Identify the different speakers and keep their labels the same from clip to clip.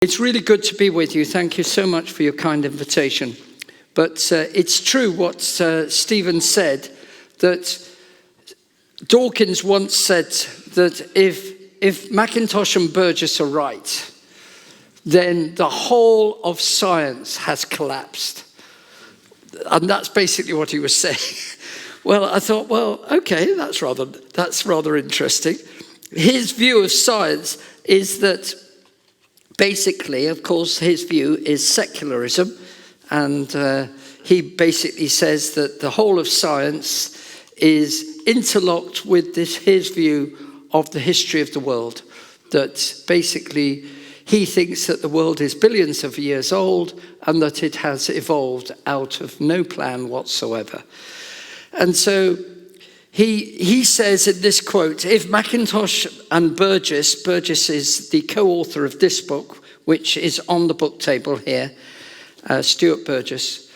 Speaker 1: It's really good to be with you. Thank you so much for your kind invitation. But it's true what Stephen said, that Dawkins once said that if McIntosh and Burgess are right, then the whole of science has collapsed. And that's basically what he was saying. Well, I thought, well, okay, that's rather interesting. His view of science is that basically, of course, his view is secularism, and he basically says that the whole of science is interlocked with his view of the history of the world, that basically he thinks that the world is billions of years old and that it has evolved out of no plan whatsoever. And so he says in this quote, if McIntosh and Burgess is the co-author of this book, which is on the book table here, Stuart Burgess,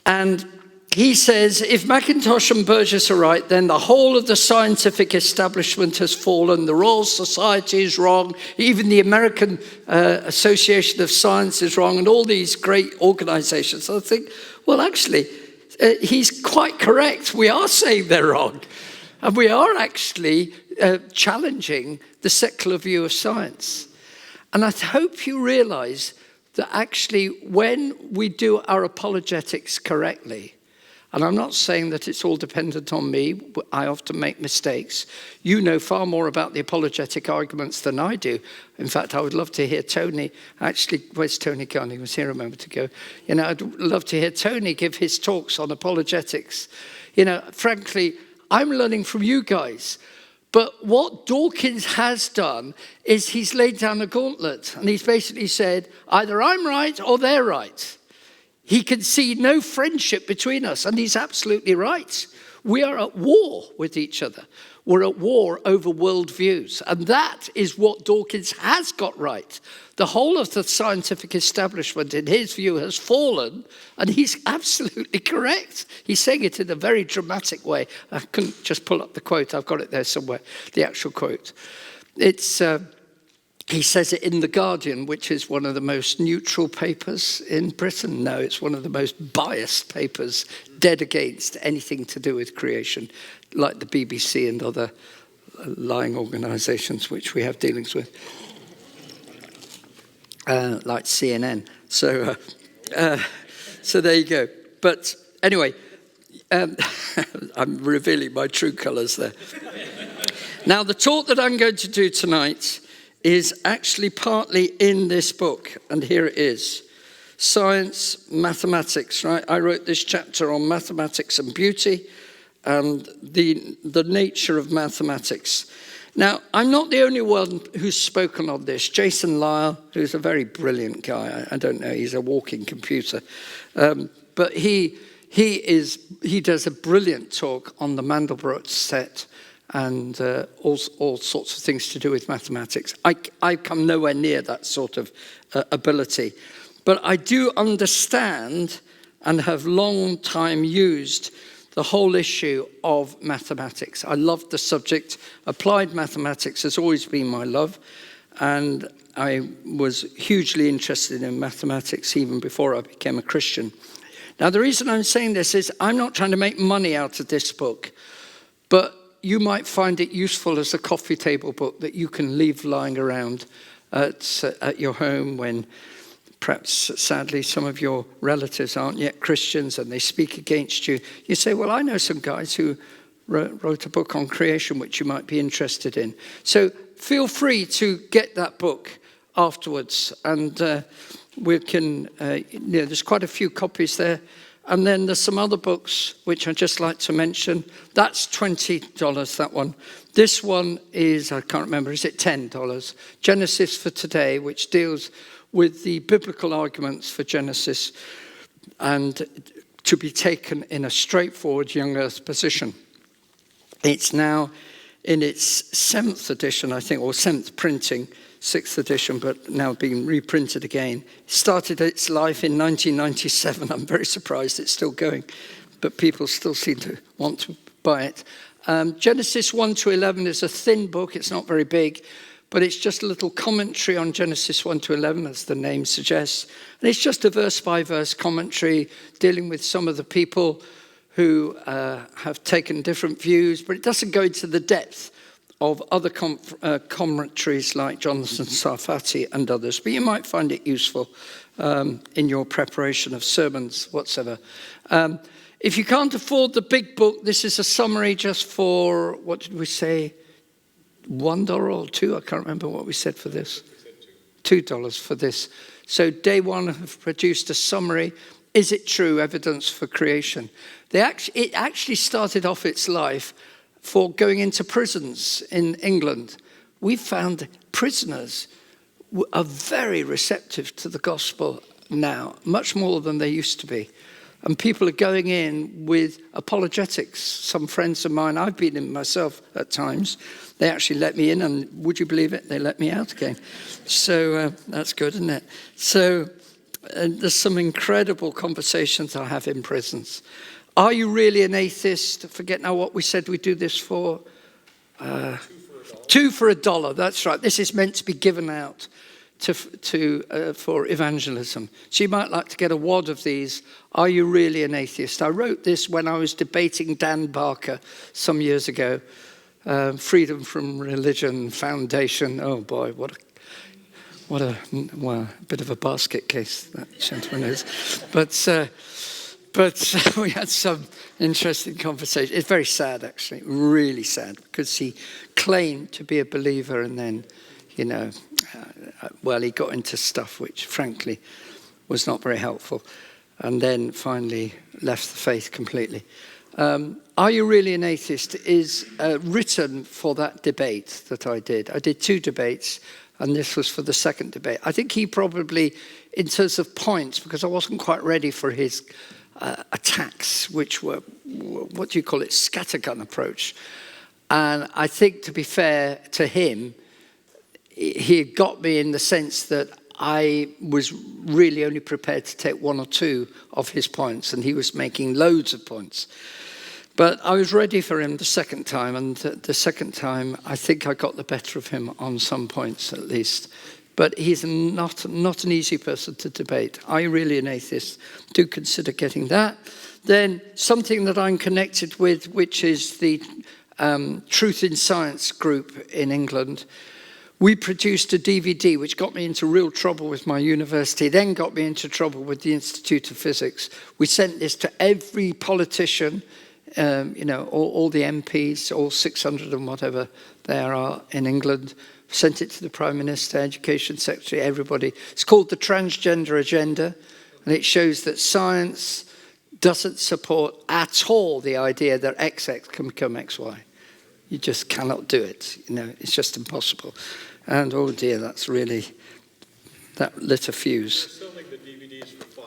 Speaker 1: and he says, if McIntosh and Burgess are right, then the whole of the scientific establishment has fallen. The Royal Society is wrong. Even the American Association of Science is wrong, and all these great organizations. So I think, well, actually, he's quite correct. We are saying they're wrong. And we are actually challenging the secular view of science. And I hope you realize that actually when we do our apologetics correctly, and I'm not saying that it's all dependent on me, I often make mistakes. You know far more about the apologetic arguments than I do. In fact, I would love to hear Tony, actually, where's Tony gone? He was here a moment ago. I'd love to hear Tony give his talks on apologetics. Frankly, I'm learning from you guys. But what Dawkins has done is he's laid down a gauntlet, and he's basically said, either I'm right or they're right. He can see no friendship between us, and he's absolutely right. We are at war with each other. We're at war over worldviews, and that is what Dawkins has got right. The whole of the scientific establishment, in his view, has fallen, and he's absolutely correct. He's saying it in a very dramatic way. I couldn't just pull up the quote. I've got it there somewhere, the actual quote. He says it in The Guardian, which is one of the most neutral papers in Britain. No, it's one of the most biased papers, dead against anything to do with creation, like the BBC and other lying organisations which we have dealings with, like CNN. So there you go. But anyway, I'm revealing my true colours there. Now, the talk that I'm going to do tonight is actually partly in this book, and here it is. Science, mathematics, right? I wrote this chapter on mathematics and beauty and the nature of mathematics. Now, I'm not the only one who's spoken on this. Jason Lyle, who's a very brilliant guy, I don't know, he's a walking computer, but he does a brilliant talk on the Mandelbrot set and all sorts of things to do with mathematics. I come nowhere near that sort of ability. But I do understand and have long time used the whole issue of mathematics. I love the subject. Applied mathematics has always been my love. And I was hugely interested in mathematics even before I became a Christian. Now, the reason I'm saying this is I'm not trying to make money out of this book, but you might find it useful as a coffee table book that you can leave lying around at your home when perhaps, sadly, some of your relatives aren't yet Christians and they speak against you. You say, well, I know some guys who wrote a book on creation which you might be interested in. So feel free to get that book afterwards. And we can, there's quite a few copies there. And then there's some other books which I'd just like to mention. That's $20, that one. This one is, I can't remember, is it $10? Genesis for Today, which deals with the biblical arguments for Genesis and to be taken in a straightforward young earth position. It's now in its 7th edition, I think, or 7th printing, 6th edition, but now being reprinted again. It started its life in 1997. I'm very surprised it's still going, but people still seem to want to buy it. Genesis 1 to 11 is a thin book. It's not very big, but it's just a little commentary on Genesis 1 to 11, as the name suggests. And it's just a verse-by-verse commentary dealing with some of the people who have taken different views, but it doesn't go into the depth of other commentaries like Jonathan Sarfati and others. But you might find it useful in your preparation of sermons, whatsoever. If you can't afford the big book, this is a summary just for, what did we say, $1 or $2? I can't remember what we said for this. $2 for this. So day one have produced a summary. Is it true? Evidence for creation. It actually started off its life for going into prisons in England. We found prisoners are very receptive to the gospel now, much more than they used to be. And people are going in with apologetics. Some friends of mine, I've been in myself at times, they actually let me in, and would you believe it? They let me out again. So that's good, isn't it? So there's some incredible conversations I have in prisons. Are you really an atheist? Forget now what we said we do this for. $2 for $1. That's right. This is meant to be given out for evangelism. So you might like to get a wad of these. Are you really an atheist? I wrote this when I was debating Dan Barker some years ago. Freedom from Religion Foundation. Oh boy, what a bit of a basket case that gentleman is. But we had some interesting conversation. It's very sad, actually, really sad, because he claimed to be a believer and then, he got into stuff which, frankly, was not very helpful, and then finally left the faith completely. Are you really an atheist is written for that debate that I did. I did 2 debates, and this was for the second debate. I think he probably, in terms of points, because I wasn't quite ready for his attacks, which were, what do you call it, scattergun approach. And I think, to be fair to him, he got me in the sense that I was really only prepared to take 1 or 2 of his points, and he was making loads of points. But I was ready for him the second time, and the second time I think I got the better of him on some points at least. But he's not an easy person to debate. Are you really an atheist? Do consider getting that. Then something that I'm connected with, which is the Truth in Science group in England. We produced a DVD which got me into real trouble with my university, then got me into trouble with the Institute of Physics. We sent this to every politician, all the MPs, all 600 and whatever there are in England. Sent it to the Prime Minister, Education Secretary, everybody. It's called the Transgender Agenda, and it shows that science doesn't support at all the idea that XX can become XY. You just cannot do it. It's just impossible. And oh dear, that lit a fuse.
Speaker 2: We're selling the DVDs for $5.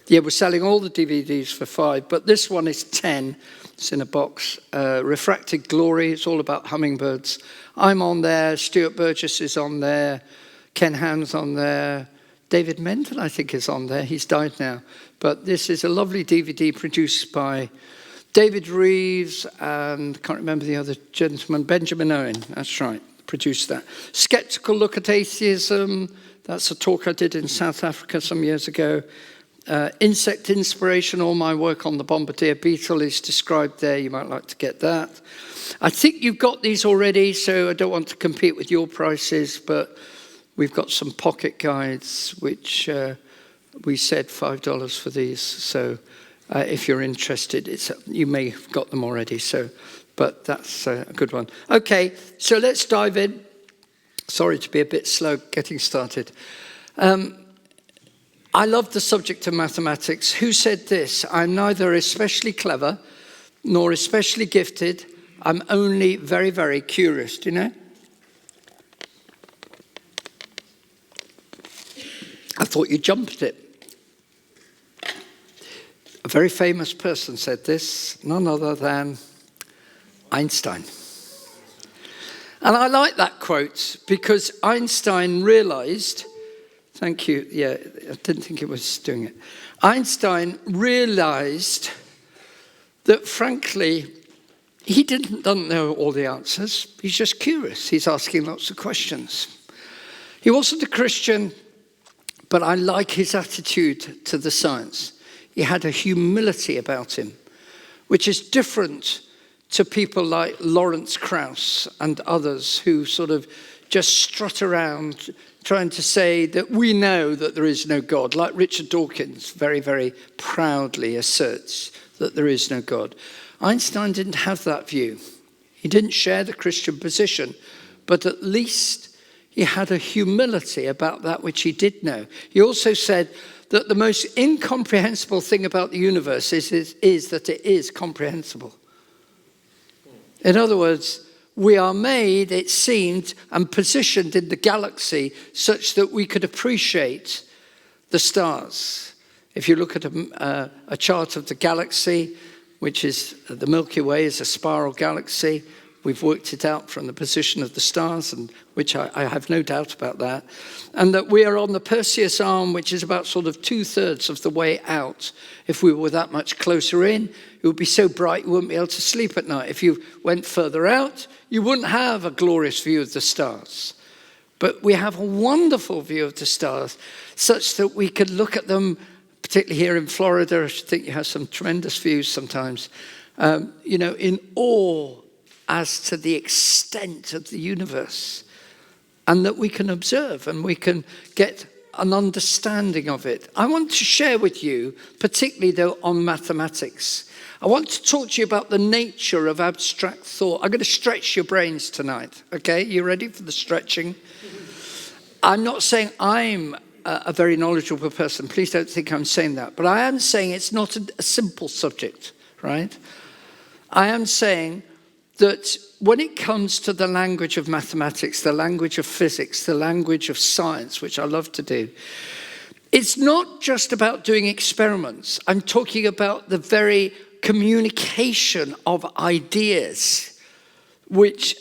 Speaker 1: Yeah, we're selling all the DVDs for $5, but this one is 10. It's in a box. Refracted Glory. It's all about hummingbirds. I'm on there. Stuart Burgess is on there. Ken Ham's on there. David Menton, I think, is on there. He's died now. But this is a lovely DVD produced by David Reeves and I can't remember the other gentleman, Benjamin Owen. That's right, produced that. Skeptical Look at Atheism. That's a talk I did in South Africa some years ago. Insect Inspiration, all my work on the bombardier beetle is described there. You might like to get that. I think you've got these already, so I don't want to compete with your prices, but we've got some pocket guides, which we said $5 for these. So if you're interested, you may have got them already. But that's a good one. Okay, so let's dive in. Sorry to be a bit slow getting started. I love the subject of mathematics. Who said this? I'm neither especially clever nor especially gifted. I'm only very, very curious. Do you know? I thought you jumped it. A very famous person said this, none other than Einstein. And I like that quote because Einstein realized, thank you, yeah, I didn't think it was doing it. Einstein realized that, frankly, he doesn't know all the answers. He's just curious. He's asking lots of questions. He wasn't a Christian, but I like his attitude to the science. He had a humility about him, which is different to people like Lawrence Krauss and others who sort of just strut around trying to say that we know that there is no God. Like Richard Dawkins very, very proudly asserts that there is no God. Einstein didn't have that view. He didn't share the Christian position, but at least he had a humility about that which he did know. He also said that the most incomprehensible thing about the universe is that it is comprehensible. In other words, we are made, it seemed, and positioned in the galaxy such that we could appreciate the stars. If you look at a chart of the galaxy, which is the Milky Way is a spiral galaxy, we've worked it out from the position of the stars, and which I have no doubt about that. And that we are on the Perseus arm, which is about sort of 2/3 of the way out. If we were that much closer in, it would be so bright you wouldn't be able to sleep at night. If you went further out, you wouldn't have a glorious view of the stars. But we have a wonderful view of the stars, such that we could look at them, particularly here in Florida. I think you have some tremendous views sometimes, in awe as to the extent of the universe, and that we can observe and we can get an understanding of it. I want to share with you, particularly though on mathematics, I want to talk to you about the nature of abstract thought. I'm going to stretch your brains tonight, okay? You ready for the stretching? I'm not saying I'm a very knowledgeable person. Please don't think I'm saying that. But I am saying it's not a simple subject, right? I am saying that when it comes to the language of mathematics, the language of physics, the language of science, which I love to do, it's not just about doing experiments. I'm talking about the very communication of ideas, which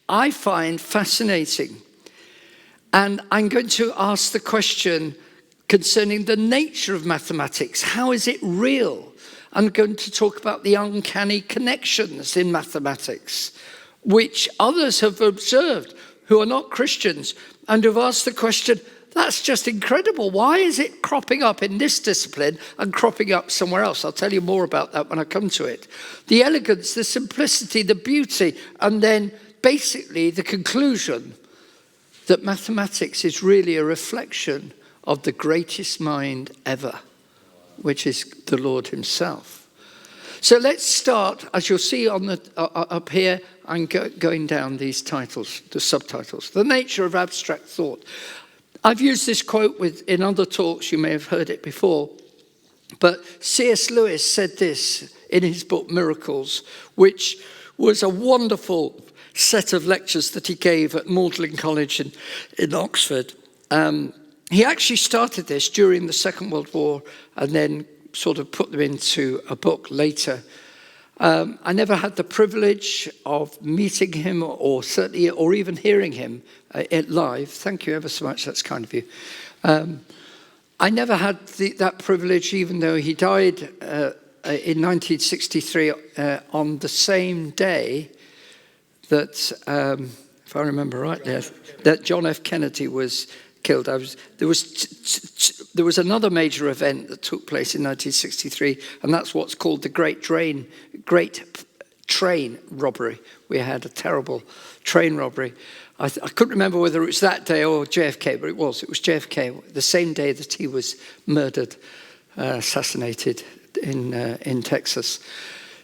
Speaker 1: I find fascinating. And I'm going to ask the question concerning the nature of mathematics. How is it real? I'm going to talk about the uncanny connections in mathematics, which others have observed who are not Christians and have asked the question, that's just incredible. Why is it cropping up in this discipline and cropping up somewhere else? I'll tell you more about that when I come to it. The elegance, the simplicity, the beauty, and then basically the conclusion that mathematics is really a reflection of the greatest mind ever, which is the Lord himself. So let's start, as you'll see on the up here, I'm going down these titles, the subtitles. The nature of abstract thought. I've used this quote in other talks, you may have heard it before, but C.S. Lewis said this in his book Miracles, which was a wonderful set of lectures that he gave at Magdalen College in Oxford. He actually started this during the Second World War and then sort of put them into a book later. I never had the privilege of meeting him or even hearing him live. Thank you ever so much. That's kind of you. I never had that privilege, even though he died in 1963 on the same day that, if I remember right, that John F. Kennedy was killed. There was another major event that took place in 1963, and that's what's called the Great Train Robbery. We had a terrible train robbery. I couldn't remember whether it was that day or JFK, but it was JFK, the same day that he was murdered, assassinated in Texas.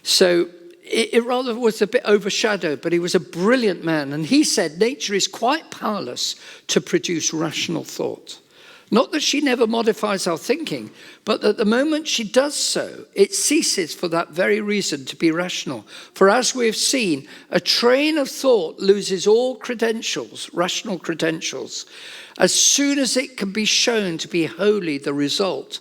Speaker 1: So it rather was a bit overshadowed, but he was a brilliant man. And he said, nature is quite powerless to produce rational thought. Not that she never modifies our thinking, but that the moment she does so, it ceases for that very reason to be rational. For as we have seen, a train of thought loses all credentials, rational credentials, as soon as it can be shown to be wholly the result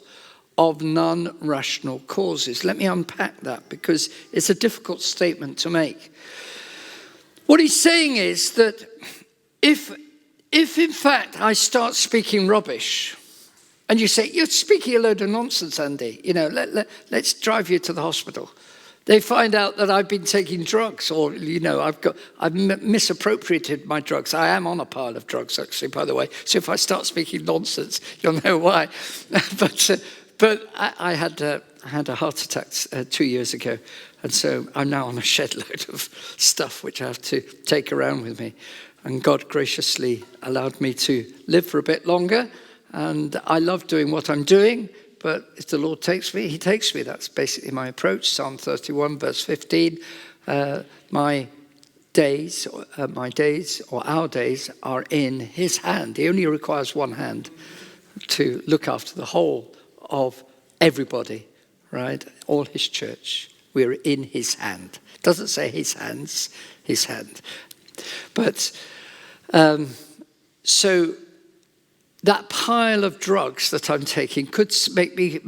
Speaker 1: of non-rational causes. Let me unpack that because it's a difficult statement to make. What he's saying is that if in fact I start speaking rubbish, and you say, you're speaking a load of nonsense, Andy, let's drive you to the hospital. They find out that I've been taking drugs, or, I've misappropriated my drugs. I am on a pile of drugs, actually, by the way. So if I start speaking nonsense, you'll know why. but I had a heart attack 2 years ago. And so I'm now on a shed load of stuff which I have to take around with me. And God graciously allowed me to live for a bit longer. And I love doing what I'm doing. But if the Lord takes me, he takes me. That's basically my approach. Psalm 31, verse 15. My days, or our days, are in his hand. He only requires one hand to look after the whole of everybody, right? All his church. We're in his hand. It doesn't say his hands, his hand. But so that pile of drugs that I'm taking could make me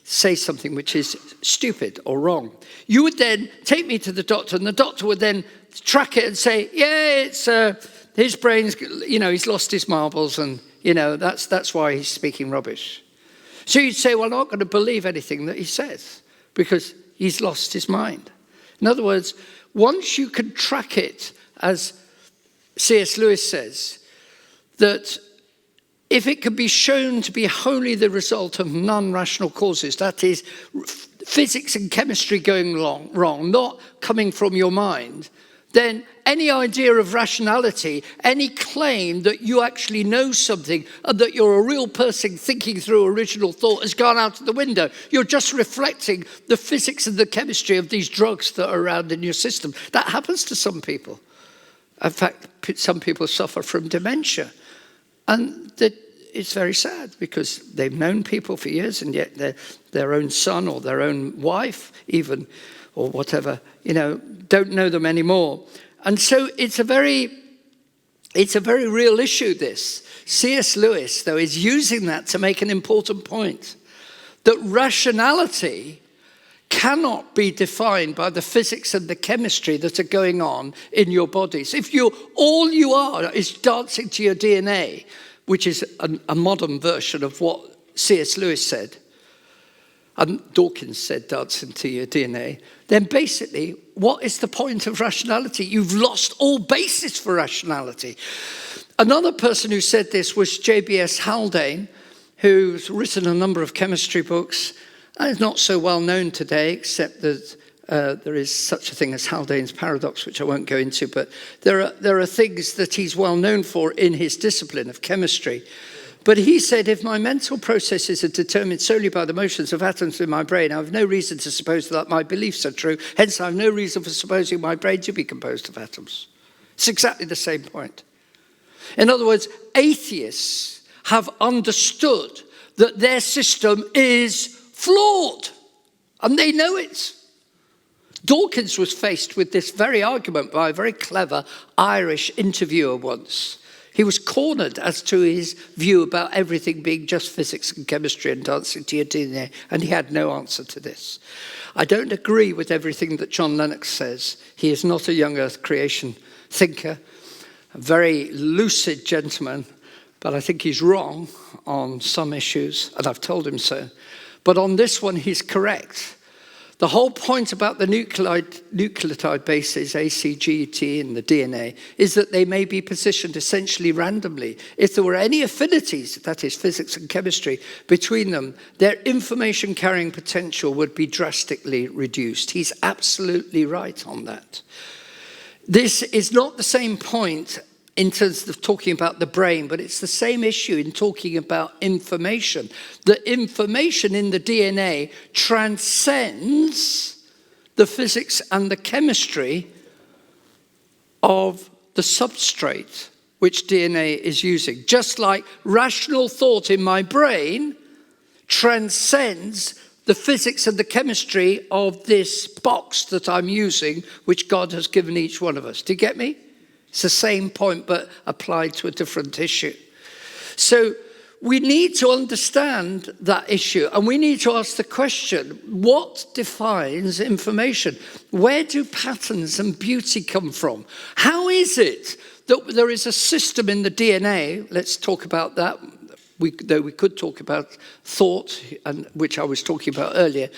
Speaker 1: say something which is stupid or wrong. You would then take me to the doctor, and the doctor would then track it and say, yeah, it's his brain's, he's lost his marbles, and that's why he's speaking rubbish. So you'd say, well, I'm not going to believe anything that he says, because he's lost his mind. In other words, once you can track it, as C.S. Lewis says, that if it can be shown to be wholly the result of non-rational causes, that is, physics and chemistry going wrong, not coming from your mind, then any idea of rationality, any claim that you actually know something and that you're a real person thinking through original thought has gone out of the window. You're just reflecting the physics and the chemistry of these drugs that are around in your system. That happens to some people. In fact, some people suffer from dementia. And it's very sad, because they've known people for years, and yet their own son or their own wife even, or whatever, don't know them anymore. And so it's a very real issue, this. C.S. Lewis, though, is using that to make an important point, that rationality cannot be defined by the physics and the chemistry that are going on in your bodies. If all you are is dancing to your DNA, which is a modern version of what C.S. Lewis said, and Dawkins said dancing to your DNA, then basically, what is the point of rationality? You've lost all basis for rationality. Another person who said this was J.B.S. Haldane, who's written a number of chemistry books, and is not so well known today, except that there is such a thing as Haldane's paradox, which I won't go into, but there are things that he's well known for in his discipline of chemistry. But he said, if my mental processes are determined solely by the motions of atoms in my brain, I have no reason to suppose that my beliefs are true. Hence, I have no reason for supposing my brain to be composed of atoms. It's exactly the same point. In other words, atheists have understood that their system is flawed, and they know it. Dawkins was faced with this very argument by a very clever Irish interviewer once. He was cornered as to his view about everything being just physics and chemistry and dancing to your DNA, and he had no answer to this. I don't agree with everything that John Lennox says. He is not a young earth creation thinker, a very lucid gentleman, but I think he's wrong on some issues, and I've told him so. But on this one, he's correct. The whole point about the nucleotide bases, A, C, G, T, and the DNA, is that they may be positioned essentially randomly. If there were any affinities, that is physics and chemistry, between them, their information carrying potential would be drastically reduced. He's absolutely right on that. This is not the same point in terms of talking about the brain, but it's the same issue in talking about information. The information in the DNA transcends the physics and the chemistry of the substrate which DNA is using. Just like rational thought in my brain transcends the physics and the chemistry of this box that I'm using, which God has given each one of us. Do you get me? It's the same point, but applied to a different issue. So we need to understand that issue, and we need to ask the question, what defines information? Where do patterns and beauty come from? How is it that there is a system in the DNA, let's talk about that though we could talk about thought, and which I was talking about earlier.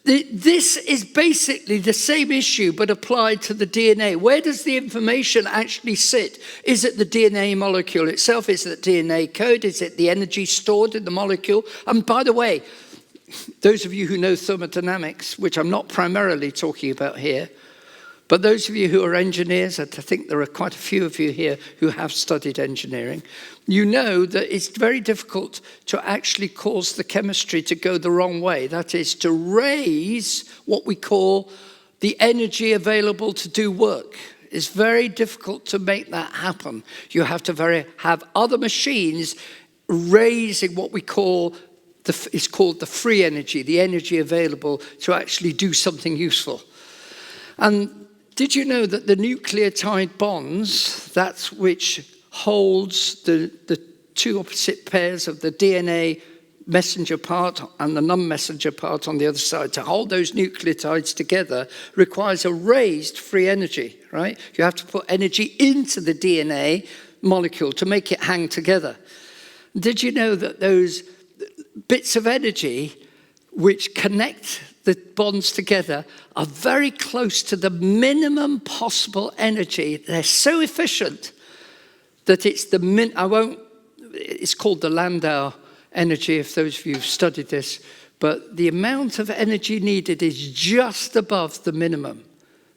Speaker 1: This is basically the same issue, but applied to the DNA. Where does the information actually sit? Is it the DNA molecule itself? Is it the DNA code? Is it the energy stored in the molecule? And by the way, those of you who know thermodynamics, which I'm not primarily talking about here, but those of you who are engineers, and I think there are quite a few of you here who have studied engineering, you know that it's very difficult to actually cause the chemistry to go the wrong way. That is, to raise what we call the energy available to do work. It's very difficult to make that happen. You have to have other machines raising what we call it's called the free energy, the energy available to actually do something useful. And did you know that the nucleotide bonds, that's which holds the two opposite pairs of the DNA messenger part and the non-messenger part on the other side, to hold those nucleotides together requires a raised free energy, right? You have to put energy into the DNA molecule to make it hang together. Did you know that those bits of energy which connect the bonds together are very close to the minimum possible energy? They're so efficient that it's it's called the Landau energy, if those of you have studied this, but the amount of energy needed is just above the minimum.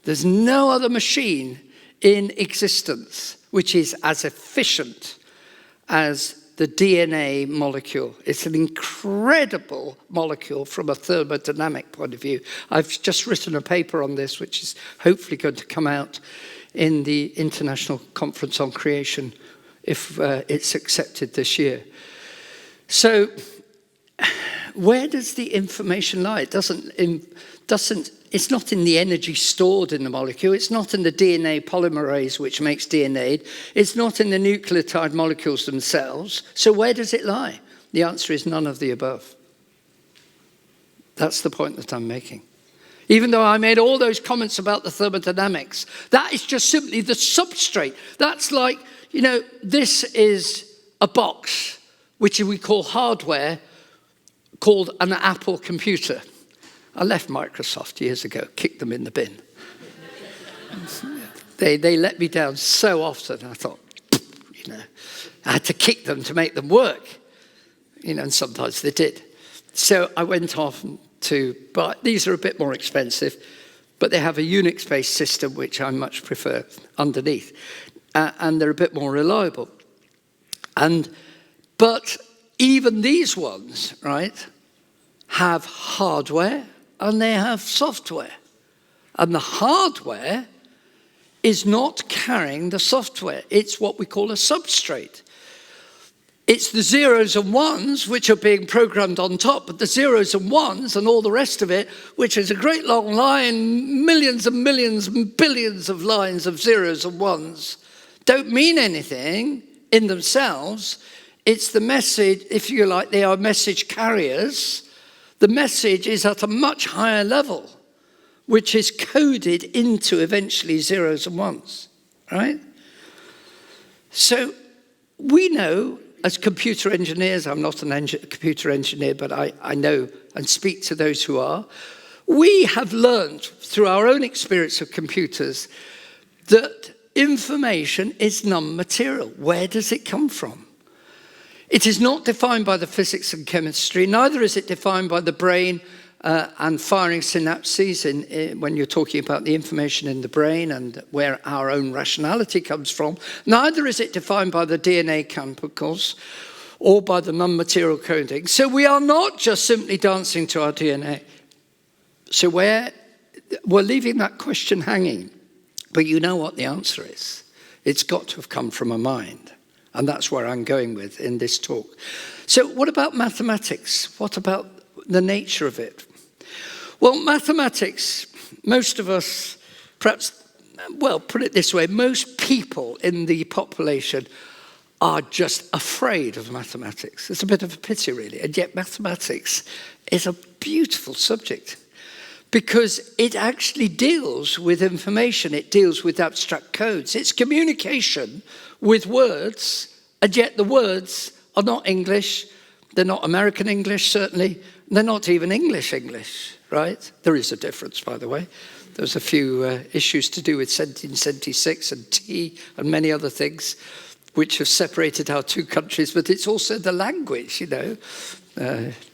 Speaker 1: There's no other machine in existence which is as efficient as the DNA molecule. It's an incredible molecule from a thermodynamic point of view. I've just written a paper on this, which is hopefully going to come out in the International Conference on Creation, if it's accepted this year. So where does the information lie? It's not in the energy stored in the molecule. It's not in the DNA polymerase, which makes DNA. It's not in the nucleotide molecules themselves. So where does it lie? The answer is none of the above. That's the point that I'm making. Even though I made all those comments about the thermodynamics, that is just simply the substrate. That's like, this is a box, which we call hardware, called an Apple computer. I left Microsoft years ago, kicked them in the bin. They let me down so often. I thought, I had to kick them to make them work. And sometimes they did. So I went off to buy, these are a bit more expensive, but they have a Unix-based system, which I much prefer underneath. And they're a bit more reliable. But even these ones, right, have hardware and they have software. And the hardware is not carrying the software. It's what we call a substrate. It's the zeros and ones which are being programmed on top, but the zeros and ones and all the rest of it, which is a great long line, millions and millions and billions of lines of zeros and ones, don't mean anything in themselves. It's the message, if you like, they are message carriers. The message is at a much higher level, which is coded into eventually zeros and ones, right? So we know as computer engineers, I'm not a computer engineer, but I know and speak to those who are, we have learned through our own experience of computers that information is non-material. Where does it come from? It is not defined by the physics and chemistry, neither is it defined by the brain and firing synapses when you're talking about the information in the brain and where our own rationality comes from. Neither is it defined by the DNA chemicals or by the non-material coding. So we are not just simply dancing to our DNA. So we're leaving that question hanging. But you know what the answer is. It's got to have come from a mind. And that's where I'm going with in this talk. So what about mathematics? What about the nature of it? Well, mathematics, most of us, perhaps, well, put it this way, most people in the population are just afraid of mathematics. It's a bit of a pity, really. And yet mathematics is a beautiful subject because it actually deals with information. It deals with abstract codes. It's communication with words, and yet the words are not English. They're not American English, certainly. They're not even English, right? There is a difference, by the way. There's a few issues to do with 1776 and tea and many other things which have separated our two countries, but it's also the language,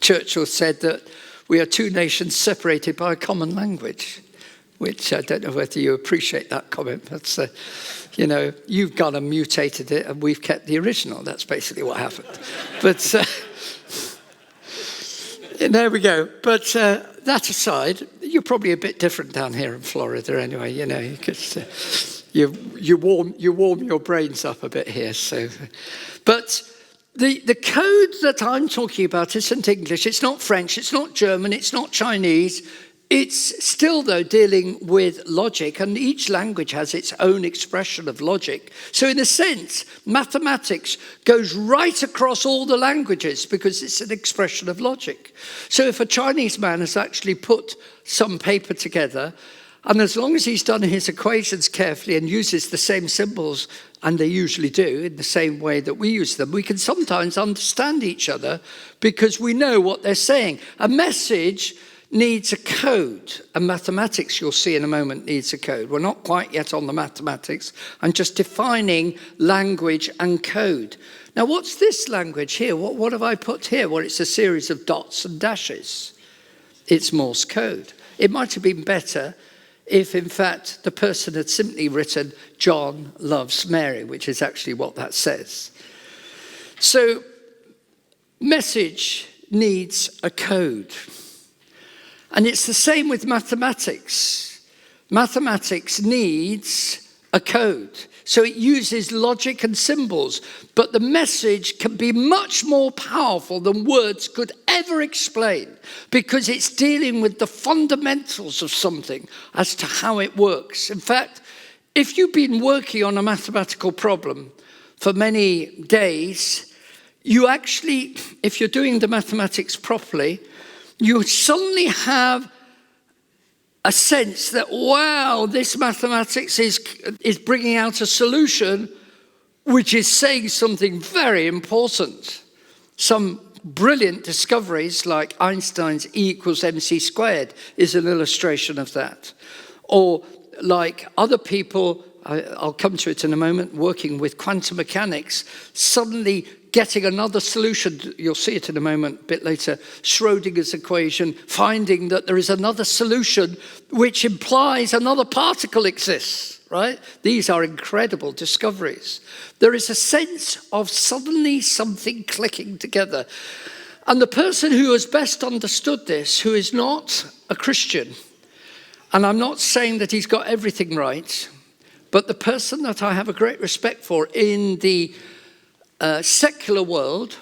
Speaker 1: Churchill said that we are two nations separated by a common language, which I don't know whether you appreciate that comment, but, you've gone and mutated it and we've kept the original. That's basically what happened. But there we go. But that aside, you're probably a bit different down here in Florida anyway, because you warm your brains up a bit here. So, but the code that I'm talking about isn't English. It's not French. It's not German. It's not Chinese. It's still, though, dealing with logic, and each language has its own expression of logic. So in a sense, mathematics goes right across all the languages because it's an expression of logic. So if a Chinese man has actually put some paper together, and as long as he's done his equations carefully and uses the same symbols, and they usually do, in the same way that we use them, we can sometimes understand each other because we know what they're saying. A message needs a code, and mathematics, you'll see in a moment, needs a code. We're not quite yet on the mathematics. I'm just defining language and code. Now, what's this language here? What have I put here? Well, it's a series of dots and dashes. It's Morse code. It might have been better if, in fact, the person had simply written, John loves Mary, which is actually what that says. So, message needs a code. And it's the same with mathematics. Mathematics needs a code. So it uses logic and symbols, but the message can be much more powerful than words could ever explain because it's dealing with the fundamentals of something as to how it works. In fact, if you've been working on a mathematical problem for many days, you actually, if you're doing the mathematics properly, you suddenly have a sense that, wow, this mathematics is bringing out a solution which is saying something very important. Some brilliant discoveries like Einstein's E equals mc squared is an illustration of that. Or like other people, I'll come to it in a moment, working with quantum mechanics, suddenly getting another solution, you'll see it in a moment, a bit later, Schrodinger's equation, finding that there is another solution which implies another particle exists, right? These are incredible discoveries. There is a sense of suddenly something clicking together. And the person who has best understood this, who is not a Christian, and I'm not saying that he's got everything right, but the person that I have a great respect for in the secular world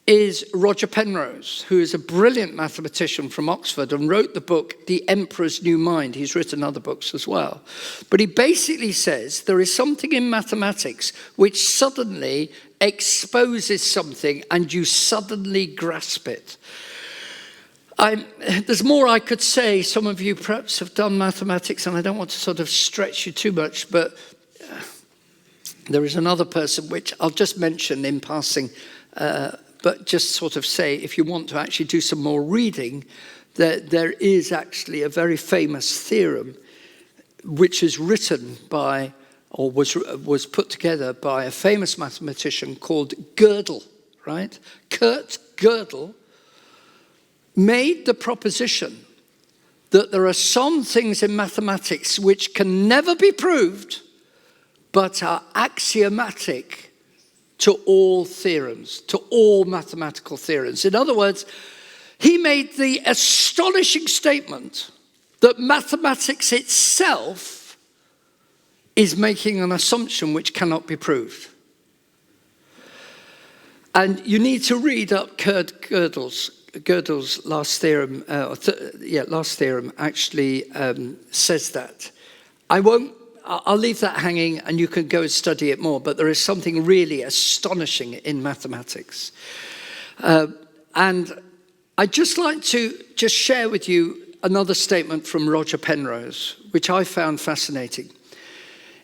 Speaker 1: is Roger Penrose, who is a brilliant mathematician from Oxford and wrote the book, The Emperor's New Mind. He's written other books as well. But he basically says there is something in mathematics which suddenly exposes something and you suddenly grasp it. There's more I could say. Some of you perhaps have done mathematics, and I don't want to sort of stretch you too much, but there is another person which I'll just mention in passing, but just sort of say, if you want to actually do some more reading, that there is actually a very famous theorem which is written by, or was put together by a famous mathematician called Gödel, right? Kurt Gödel made the proposition that there are some things in mathematics which can never be proved, but are axiomatic to all theorems, to all mathematical theorems. In other words, he made the astonishing statement that mathematics itself is making an assumption which cannot be proved. And you need to read up Kurt Gödel's last theorem. Last theorem actually says that. I'll leave that hanging and you can go and study it more, but there is something really astonishing in mathematics. And I'd just like to just share with you another statement from Roger Penrose, which I found fascinating.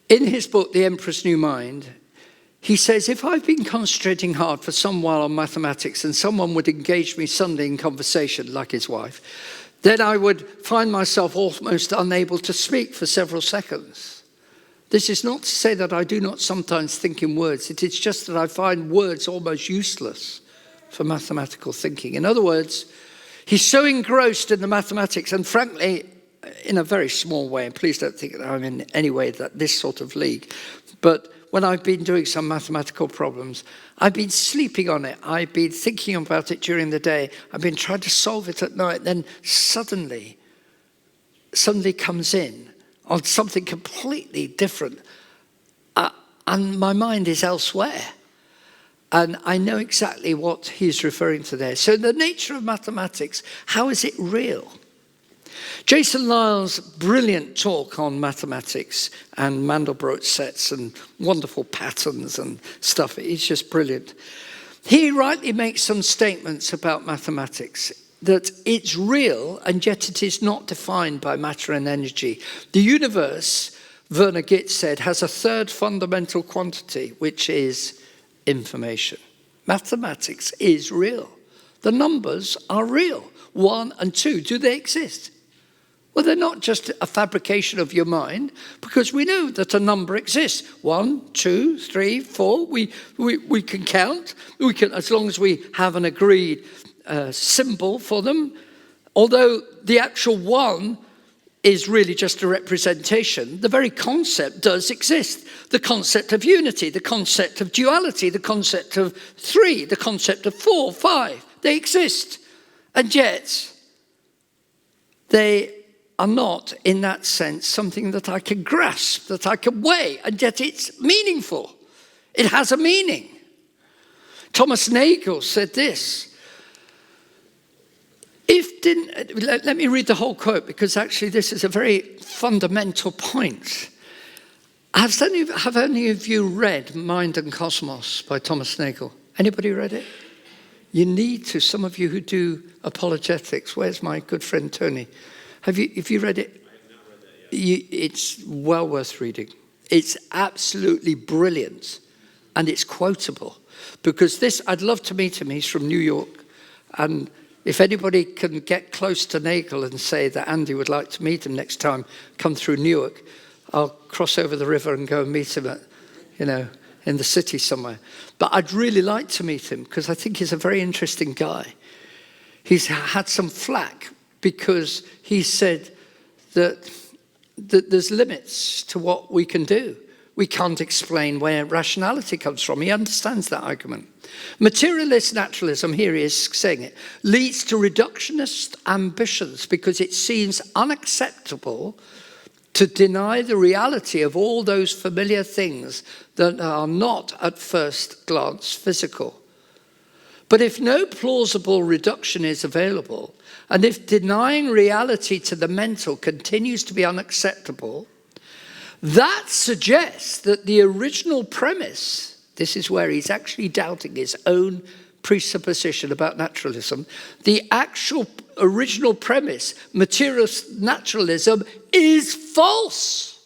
Speaker 1: In his book, The Emperor's New Mind, He says, if I've been concentrating hard for some while on mathematics and someone would engage me suddenly in conversation, like his wife, then I would find myself almost unable to speak for several seconds. This is not to say that I do not sometimes think in words. It is just that I find words almost useless for mathematical thinking. In other words, he's so engrossed in the mathematics, and frankly, in a very small way, and please don't think that I'm in any way that this sort of league, but when I've been doing some mathematical problems, I've been sleeping on it. I've been thinking about it during the day. I've been trying to solve it at night. Then suddenly, somebody comes in on something completely different. And my mind is elsewhere. And I know exactly what he's referring to there. So the nature of mathematics, how is it real? Jason Lyle's brilliant talk on mathematics and Mandelbrot sets and wonderful patterns and stuff, it's just brilliant. He rightly makes some statements about mathematics, that it's real and yet it is not defined by matter and energy. The universe, Werner Gitt said, has a third fundamental quantity, which is information. Mathematics is real. The numbers are real. 1 and 2, do they exist? Well, they're not just a fabrication of your mind, because we know that a number exists. 1, 2, 3, 4. We can count. We can, as long as we have an agreed symbol for them. Although the actual 1 is really just a representation, the very concept does exist. The concept of unity, the concept of duality, the concept of 3, the concept of 4, 5. They exist. And yet, they are not, in that sense, something that I can grasp, that I can weigh, and yet it's meaningful. It has a meaning. Thomas Nagel said this. Let me read the whole quote, because actually this is a very fundamental point. Have any of you read Mind and Cosmos by Thomas Nagel? Anybody read it? You need to. Some of you who do apologetics. Where's my good friend Tony? Have you read it?
Speaker 2: I have not read that yet.
Speaker 1: It's well worth reading. It's absolutely brilliant, and it's quotable. Because I'd love to meet him. He's from New York, and if anybody can get close to Nagel and say that Andy would like to meet him next time, come through Newark, I'll cross over the river and go and meet him at, in the city somewhere. But I'd really like to meet him, because I think he's a very interesting guy. He's had some flack because he said that there's limits to what we can do. We can't explain where rationality comes from. He understands that argument. Materialist naturalism, here he is saying it, leads to reductionist ambitions because it seems unacceptable to deny the reality of all those familiar things that are not at first glance physical. But if no plausible reduction is available, and if denying reality to the mental continues to be unacceptable, that suggests that the original premise, this is where he's actually doubting his own presupposition about naturalism, the actual original premise, materialist naturalism, is false,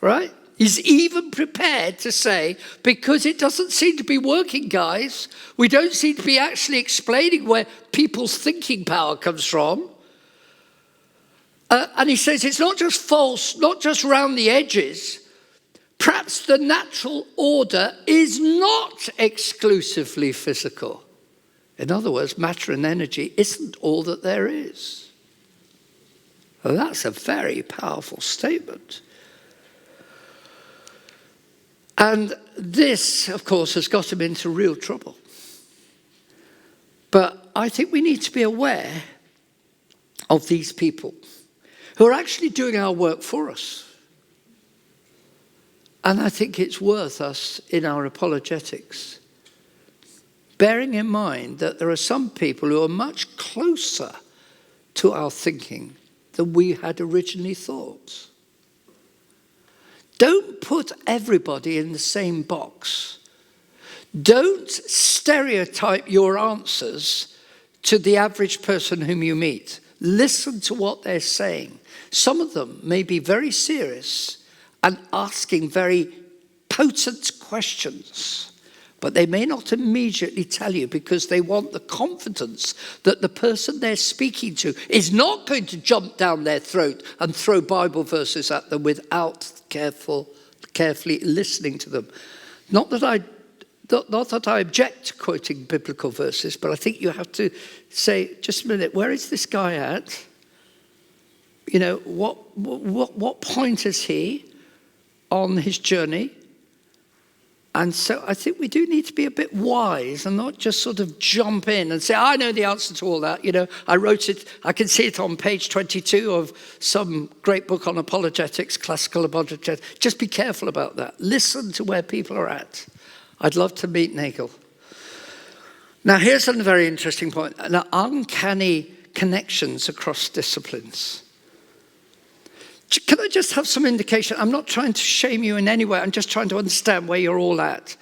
Speaker 1: right? He's even prepared to say, because it doesn't seem to be working, guys, we don't seem to be actually explaining where people's thinking power comes from. And he says it's not just false, not just round the edges. Perhaps the natural order is not exclusively physical. In other words, matter and energy isn't all that there is. Well, that's a very powerful statement. And this, of course, has got him into real trouble. But I think we need to be aware of these people who are actually doing our work for us. And I think it's worth us, in our apologetics, bearing in mind that there are some people who are much closer to our thinking than we had originally thought. Don't put everybody in the same box. Don't stereotype your answers to the average person whom you meet. Listen to what they're saying. Some of them may be very serious and asking very potent questions. But they may not immediately tell you because they want the confidence that the person they're speaking to is not going to jump down their throat and throw Bible verses at them without carefully listening to them. Not that I object to quoting biblical verses, but I think you have to say, just a minute, where is this guy at? You know, what point is he on his journey? And so I think we do need to be a bit wise and not just sort of jump in and say, I know the answer to all that. You know, I wrote it, I can see it on page 22 of some great book on apologetics, classical apologetics. Just be careful about that. Listen to where people are at. I'd love to meet Nagel. Now, here's a very interesting point. Now, uncanny connections across disciplines. Can I just have some indication? I'm not trying to shame you in any way. I'm just trying to understand where you're all at.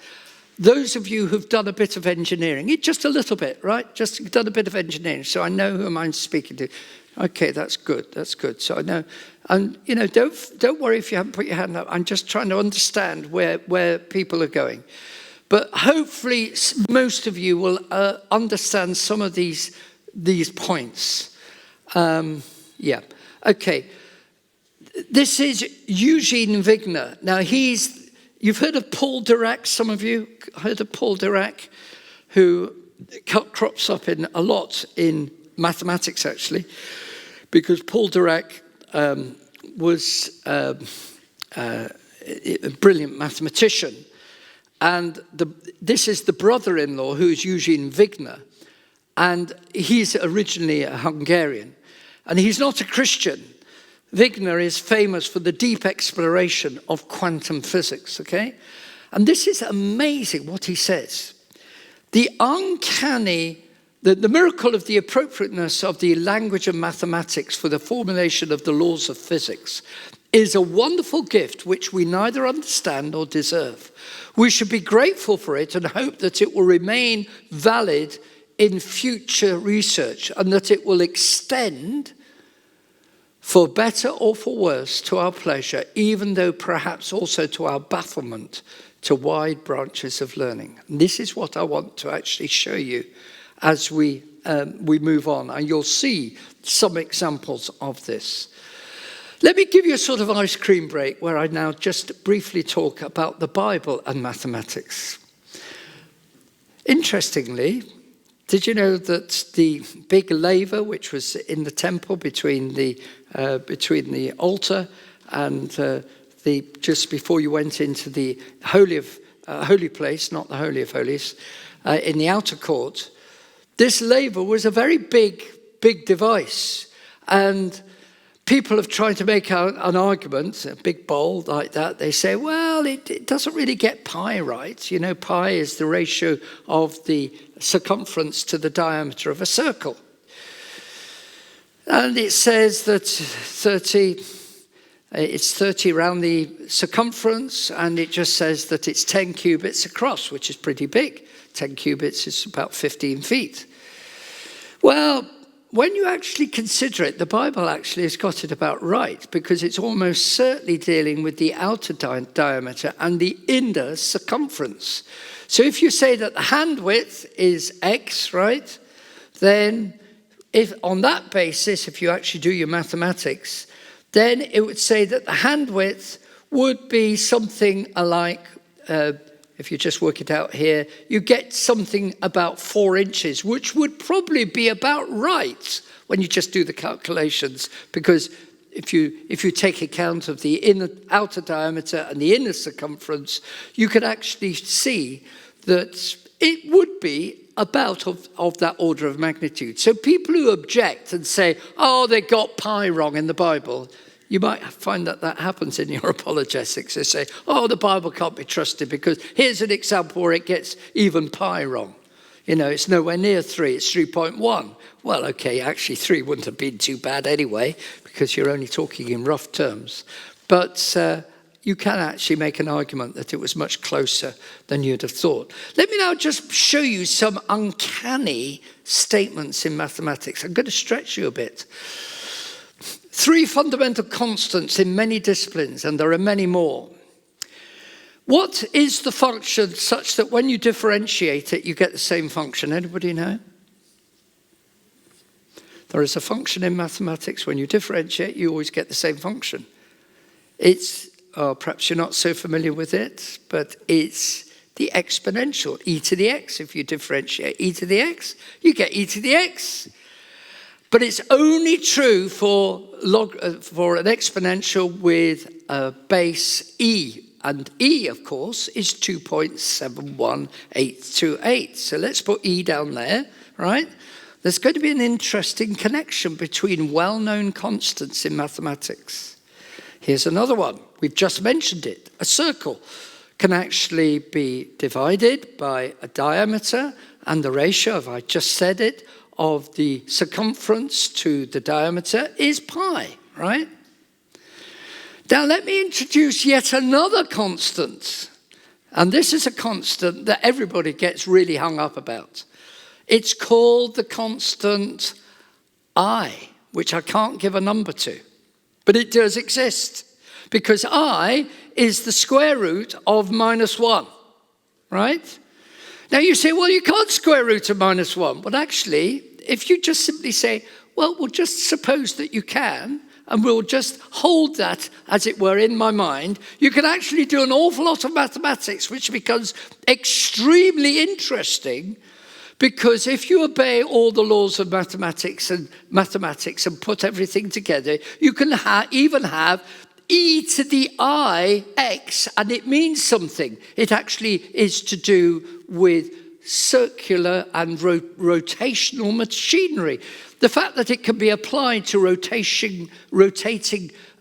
Speaker 1: Those of you who've done a bit of engineering, just a little bit, right? Just done a bit of engineering, so I know who I'm speaking to. Okay, that's good. That's good. So I know, and you know, don't worry if you haven't put your hand up. I'm just trying to understand where people are going. But hopefully, most of you will understand some of these points. Yeah. Okay. This is Eugene Wigner. Now, you've heard of Paul Dirac, some of you heard of Paul Dirac, who crops up a lot in mathematics, actually, because Paul Dirac was a brilliant mathematician. And this is the brother-in-law, who is Eugene Wigner, and he's originally a Hungarian. And he's not a Christian. Wigner is famous for the deep exploration of quantum physics, okay? And this is amazing what he says. The miracle of the appropriateness of the language of mathematics for the formulation of the laws of physics is a wonderful gift which we neither understand nor deserve. We should be grateful for it and hope that it will remain valid in future research and that it will extend for better or for worse, to our pleasure, even though perhaps also to our bafflement, to wide branches of learning. And this is what I want to actually show you as we move on, and you'll see some examples of this. Let me give you a sort of ice cream break where I now just briefly talk about the Bible and mathematics. Interestingly, did you know that the big laver, which was in the temple between the altar and just before you went into the holy place, not the Holy of Holies, in the outer court, this laver was a very big device, and people have tried to make an argument, a big bowl like that. They say, well, it doesn't really get pi right. You know, pi is the ratio of the circumference to the diameter of a circle. And it says that it's 30 around the circumference, and it just says that it's 10 cubits across, which is pretty big. 10 cubits is about 15 feet. Well, when you actually consider it, the Bible actually has got it about right, because it's almost certainly dealing with the outer diameter and the inner circumference. So if you say that the hand width is X, right, then if on that basis, if you actually do your mathematics, then it would say that the hand width would be something like, if you just work it out here, you get something about 4 inches, which would probably be about right when you just do the calculations, because if you take account of the outer diameter and the inner circumference, you can actually see that it would be about of that order of magnitude. So people who object and say, oh, they got pi wrong in the Bible, you might find that happens in your apologetics. They say, oh, the Bible can't be trusted because here's an example where it gets even pi wrong. You know, it's nowhere near 3, it's 3.1. Well, okay, actually 3 wouldn't have been too bad anyway, because you're only talking in rough terms. But you can actually make an argument that it was much closer than you'd have thought. Let me now just show you some uncanny statements in mathematics. I'm going to stretch you a bit. 3 fundamental constants in many disciplines, and there are many more. What is the function such that when you differentiate it, you get the same function? Anybody know? There is a function in mathematics. When you differentiate, you always get the same function. It's, perhaps you're not so familiar with it, but it's the exponential, e to the x. If you differentiate e to the x, you get e to the x. But it's only true for an exponential with a base e. And e, of course, is 2.71828. So let's put e down there, right? There's going to be an interesting connection between well-known constants in mathematics. Here's another one. We've just mentioned it. A circle can actually be divided by a diameter, and the ratio, if I just said it, of the circumference to the diameter is pi, right? Now let me introduce yet another constant. And this is a constant that everybody gets really hung up about. It's called the constant I, which I can't give a number to. But it does exist. Because I is the square root of -1, right? Now you say, well, you can't square root of -1. But actually, if you just simply say, well, we'll just suppose that you can, and we'll just hold that, as it were, in my mind, you can actually do an awful lot of mathematics, which becomes extremely interesting, because if you obey all the laws of mathematics and put everything together, you can even have e to the I x, and it means something. It actually is to do with circular and rotational machinery. The fact that it can be applied to rotating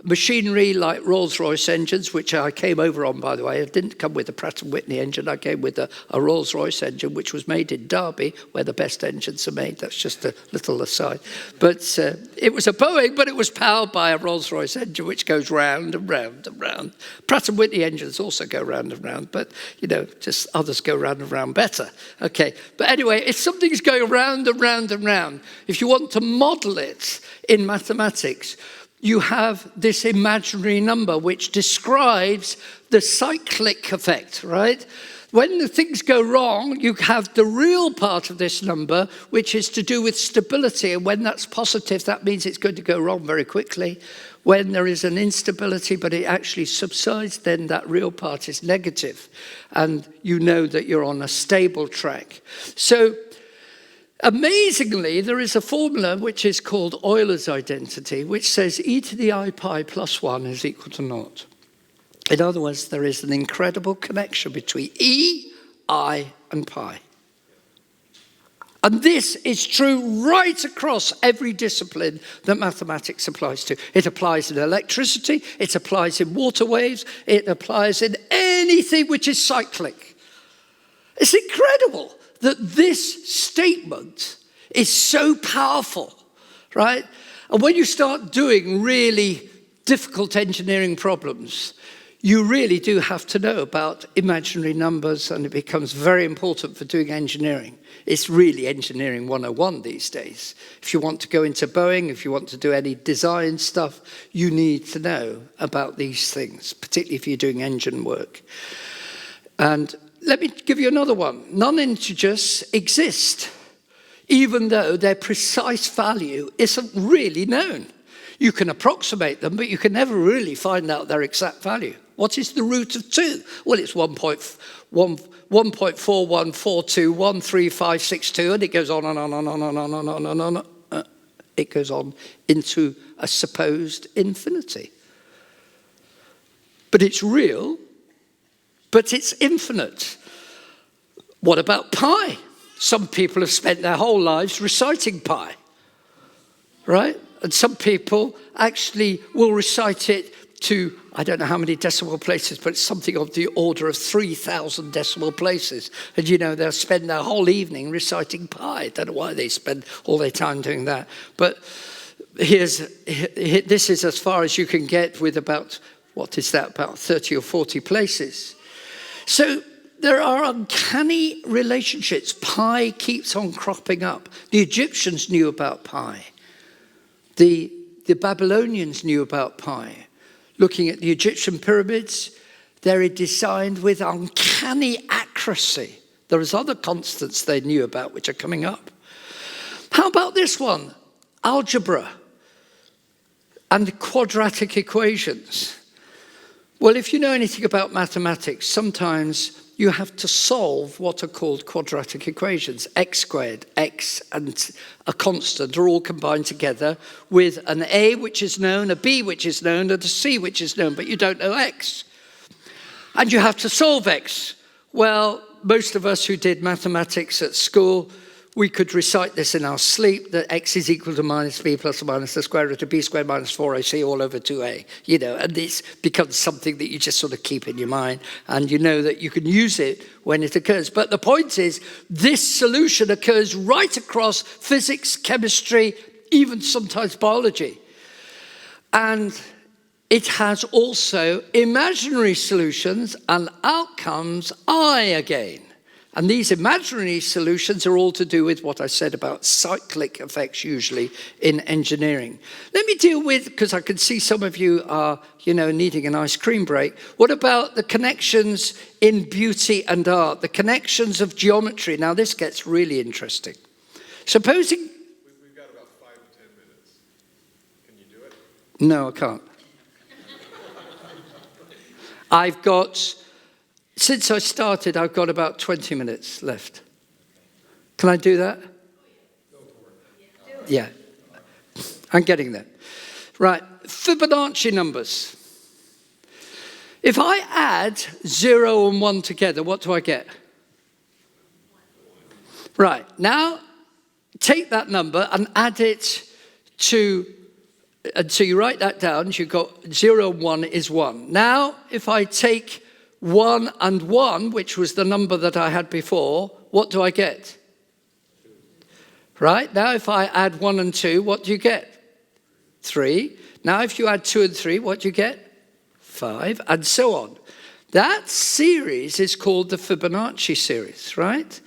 Speaker 1: machinery like Rolls-Royce engines, which I came over on, by the way. I didn't come with a Pratt & Whitney engine. I came with a Rolls-Royce engine, which was made in Derby, where the best engines are made. That's just a little aside. But it was a Boeing, but it was powered by a Rolls-Royce engine, which goes round and round and round. Pratt & Whitney engines also go round and round, but, just others go round and round better. Okay, but anyway, if something's going round and round and round, if you want to model it in mathematics, you have this imaginary number which describes the cyclic effect, right? When the things go wrong, you have the real part of this number, which is to do with stability. And when that's positive, that means it's going to go wrong very quickly. When there is an instability, but it actually subsides, then that real part is negative. And you know that you're on a stable track. So, amazingly, there is a formula which is called Euler's identity, which says e to the I pi plus 1 is equal to 0. In other words, there is an incredible connection between e, I, and pi. And this is true right across every discipline that mathematics applies to. It applies in electricity, it applies in water waves, it applies in anything which is cyclic. It's incredible that this statement is so powerful, right? And when you start doing really difficult engineering problems, you really do have to know about imaginary numbers, and it becomes very important for doing engineering. It's really engineering 101 these days. If you want to go into Boeing, if you want to do any design stuff, you need to know about these things, particularly if you're doing engine work. And let me give you another one. Non-integers exist, even though their precise value isn't really known. You can approximate them, but you can never really find out their exact value. What is the root of 2? Well, it's 1.4142135562, and it goes on and on and on and on and on and on. It goes on into a supposed infinity. But it's real, but it's infinite. What about pi? Some people have spent their whole lives reciting pi, right? And some people actually will recite it to, I don't know how many decimal places, but it's something of the order of 3,000 decimal places. And they'll spend their whole evening reciting pi. I don't know why they spend all their time doing that. But this is as far as you can get with about 30 or 40 places. So there are uncanny relationships. Pi keeps on cropping up. The Egyptians knew about pi. The Babylonians knew about pi. Looking at the Egyptian pyramids, They're designed with uncanny accuracy. There's other constants they knew about which are coming up. How about this one? Algebra and quadratic equations. Well, if you know anything about mathematics, sometimes you have to solve what are called quadratic equations. X squared, x and a constant are all combined together with an a which is known, a b which is known, and a c which is known, but you don't know x. And you have to solve x. Well, most of us who did mathematics at school, we could recite this in our sleep, that x is equal to minus b plus or minus the square root of b squared minus 4ac all over 2a. You know, and this becomes something that you just sort of keep in your mind, and you know that you can use it when it occurs. But the point is, this solution occurs right across physics, chemistry, even sometimes biology. And it has also imaginary solutions, and out comes I again. And these imaginary solutions are all to do with what I said about cyclic effects, usually in engineering. Let me deal with, because I can see some of you are, needing an ice cream break. What about the connections in beauty and art, the connections of geometry? Now, this gets really interesting. Supposing...
Speaker 2: We've got about 5 to 10 minutes. Can you do it?
Speaker 1: No, I can't. I've got... Since I started, I've got about 20 minutes left. Can I do that? Yeah. I'm getting there. Right. Fibonacci numbers. If I add 0 and 1 together, what do I get? Right. Now, take that number and add it to... And so you write that down. You've got 0 and 1 is 1. Now, if I take 1 and 1, which was the number that I had before, what do I get? Right? Now, if I add 1 and 2, what do you get? 3. Now, if you add 2 and 3, what do you get? 5, and so on. That series is called the Fibonacci series, right?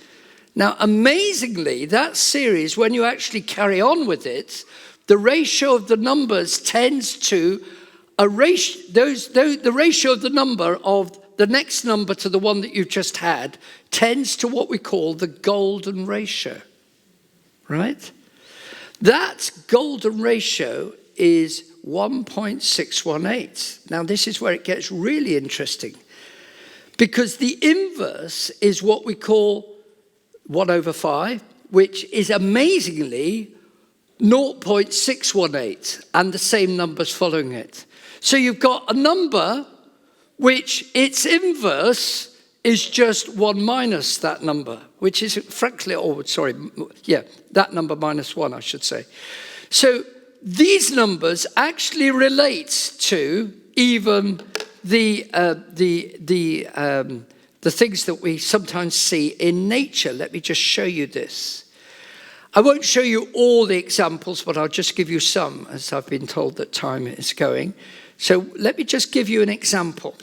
Speaker 1: Now, amazingly, that series, when you actually carry on with it, the ratio of the numbers tends to the ratio of the number of the next number to the one that you've just had tends to what we call the golden ratio, right? That golden ratio is 1.618. Now, this is where it gets really interesting, because the inverse is what we call 1 over 5, which is amazingly 0.618, and the same numbers following it. So you've got a number which its inverse is just 1 minus that number, which is frankly, that number minus 1, I should say. So these numbers actually relate to even the things that we sometimes see in nature. Let me just show you this. I won't show you all the examples, but I'll just give you some, as I've been told that time is going. So let me just give you an example.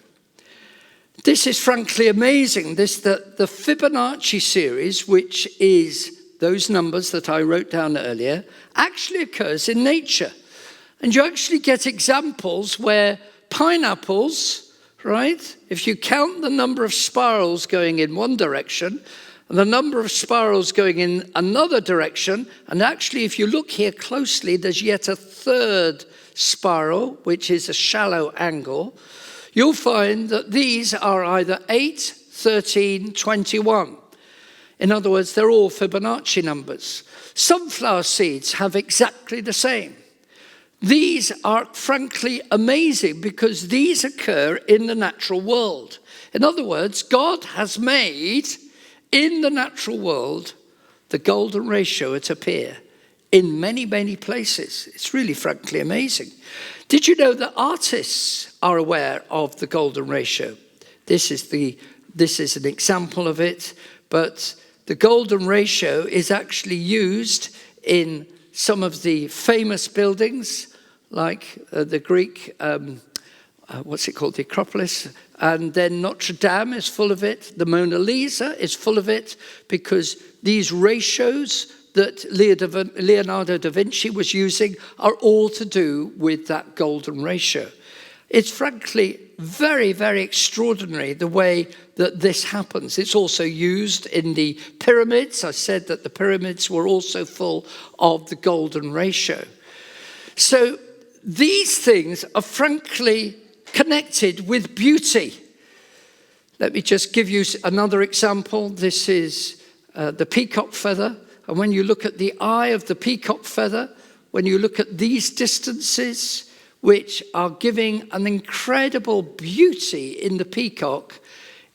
Speaker 1: This is frankly amazing. The Fibonacci series, which is those numbers that I wrote down earlier, actually occurs in nature. And you actually get examples where pineapples, right? If you count the number of spirals going in one direction, and the number of spirals going in another direction, and actually if you look here closely, there's yet a third spiral, which is a shallow angle, you'll find that these are either 8, 13, 21. In other words, they're all Fibonacci numbers. Sunflower seeds have exactly the same. These are frankly amazing because these occur in the natural world. In other words, God has made in the natural world the golden ratio to appear in many, many places. It's really frankly amazing. Did you know that artists are aware of the golden ratio? This is an example of it, but the golden ratio is actually used in some of the famous buildings, like the Greek, the Acropolis, and then Notre Dame is full of it. The Mona Lisa is full of it, because these ratios that Leonardo da Vinci was using are all to do with that golden ratio. It's frankly very, very extraordinary the way that this happens. It's also used in the pyramids. I said that the pyramids were also full of the golden ratio. So these things are frankly connected with beauty. Let me just give you another example. This is the peacock feather. And when you look at the eye of the peacock feather, when you look at these distances, which are giving an incredible beauty in the peacock,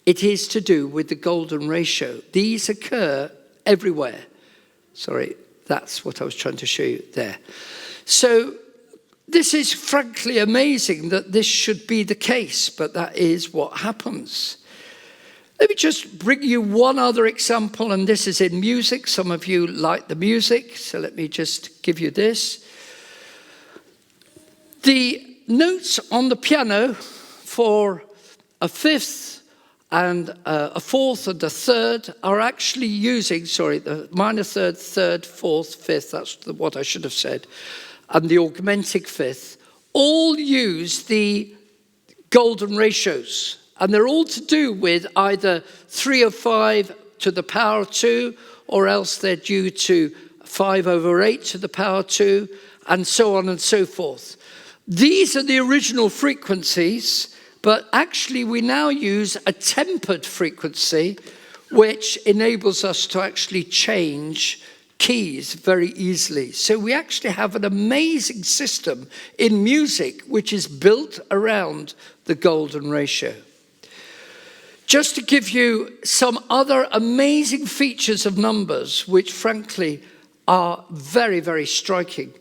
Speaker 1: it is to do with the golden ratio. These occur everywhere. Sorry, that's what I was trying to show you there. So this is frankly amazing that this should be the case, but that is what happens. Let me just bring you one other example, and this is in music. Some of you like the music, so let me just give you this. The notes on the piano for a fifth and a fourth and a third are actually using, the minor third, third, fourth, fifth, that's what I should have said, and the augmented fifth, all use the golden ratios. And they're all to do with either 3 or 5 to the power 2, or else they're due to 5/8 to the power 2, and so on and so forth. These are the original frequencies, but actually we now use a tempered frequency, which enables us to actually change keys very easily. So we actually have an amazing system in music, which is built around the golden ratio. Just to give you some other amazing features of numbers, which frankly are very, very striking.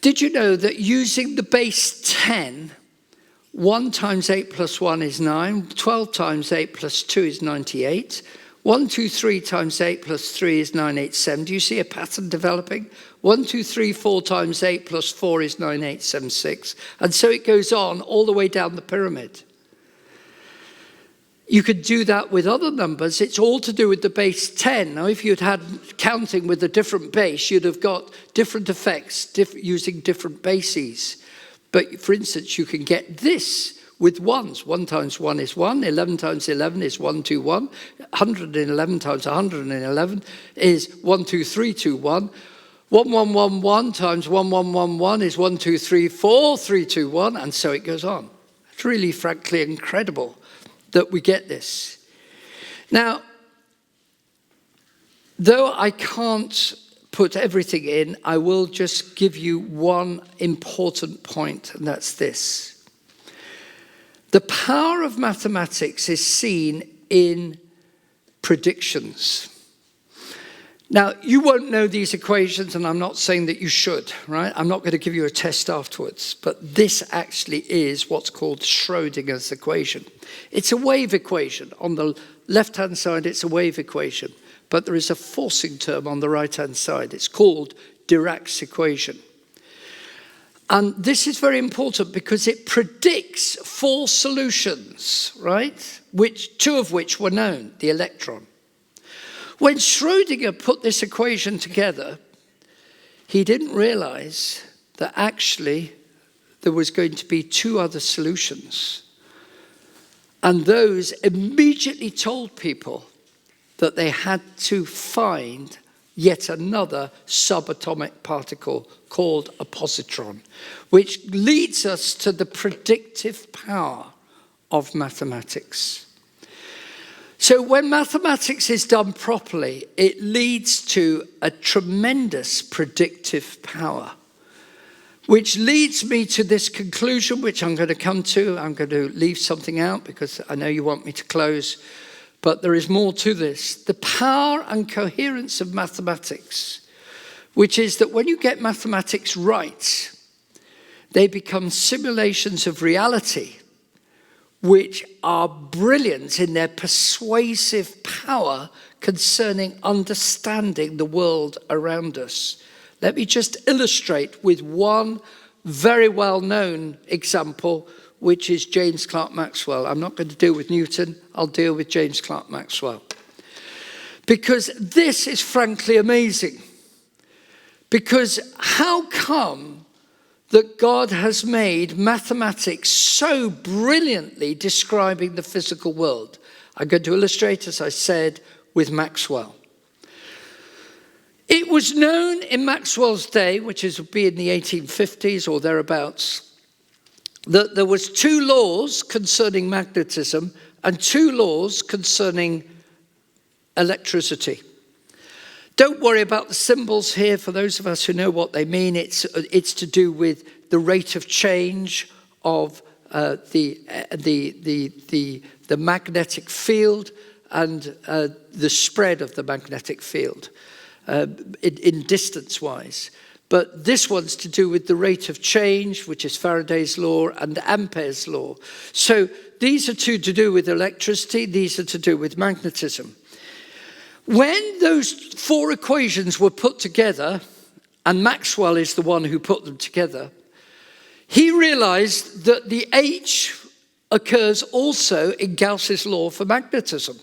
Speaker 1: Did you know that using the base 10, 1 times 8 plus 1 is 9, 12 times 8 plus 2 is 98, 1, 2, 3 times 8 plus 3 is 987. Do you see a pattern developing? 1, 2, 3, 4 times 8 plus 4 is 9876. And so it goes on all the way down the pyramid. You could do that with other numbers. It's all to do with the base 10. Now, if you'd had counting with a different base, you'd have got different effects using different bases. But for instance, you can get this with ones. 1 times 1 is 1. 11 times 11 is 121. 111 times 111 is 123221. 1111 times 1111 is 1234 321, and so it goes on. It's really, frankly, incredible that we get this. Now, though I can't put everything in, I will just give you one important point, and that's this. The power of mathematics is seen in predictions. Now, you won't know these equations, and I'm not saying that you should, right? I'm not going to give you a test afterwards, but this actually is what's called Schrodinger's equation. It's a wave equation. On the left-hand side, it's a wave equation, but there is a forcing term on the right-hand side. It's called Dirac's equation. And this is very important because it predicts 4 solutions, right? Two of which were known, the electron. When Schrödinger put this equation together, he didn't realize that actually there was going to be 2 other solutions. And those immediately told people that they had to find yet another subatomic particle called a positron, which leads us to the predictive power of mathematics. So when mathematics is done properly, it leads to a tremendous predictive power, which leads me to this conclusion, which I'm going to come to. I'm going to leave something out because I know you want me to close, but there is more to this. The power and coherence of mathematics, which is that when you get mathematics right, they become simulations of reality, which are brilliant in their persuasive power concerning understanding the world around us. Let me just illustrate with one very well-known example, which is James Clerk Maxwell. I'm not going to deal with Newton, I'll deal with James Clerk Maxwell. Because this is frankly amazing. Because how come that God has made mathematics so brilliantly describing the physical world. I'm going to illustrate, as I said, with Maxwell. It was known in Maxwell's day, which would be in the 1850s or thereabouts, that there was 2 laws concerning magnetism and 2 laws concerning electricity. Don't worry about the symbols here. For those of us who know what they mean, it's to do with the rate of change of the magnetic field and the spread of the magnetic field in distance-wise. But this one's to do with the rate of change, which is Faraday's law, and Ampere's law. So these are 2 to do with electricity. These are to do with magnetism. When those 4 equations were put together, and Maxwell is the one who put them together, he realized that the H occurs also in Gauss's law for magnetism.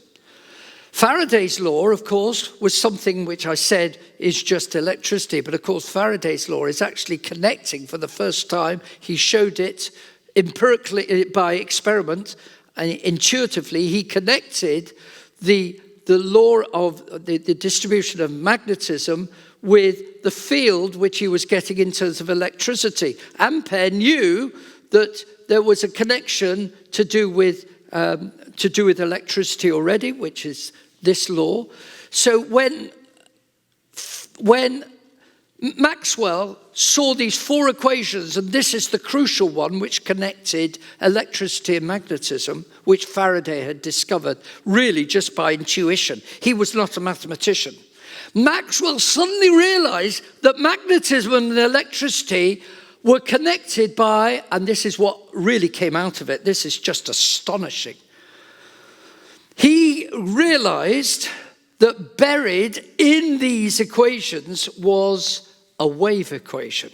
Speaker 1: Faraday's law, of course, was something which I said is just electricity, but of course Faraday's law is actually connecting for the first time. He showed it empirically by experiment, and intuitively he connected the law of the distribution of magnetism with the field which he was getting in terms of electricity. Ampere knew that there was a connection to do with electricity already, which is this law. So when Maxwell saw these 4 equations, and this is the crucial one which connected electricity and magnetism, which Faraday had discovered really just by intuition. He was not a mathematician. Maxwell suddenly realized that magnetism and electricity were connected by, and this is what really came out of it, this is just astonishing. He realized that buried in these equations was a wave equation.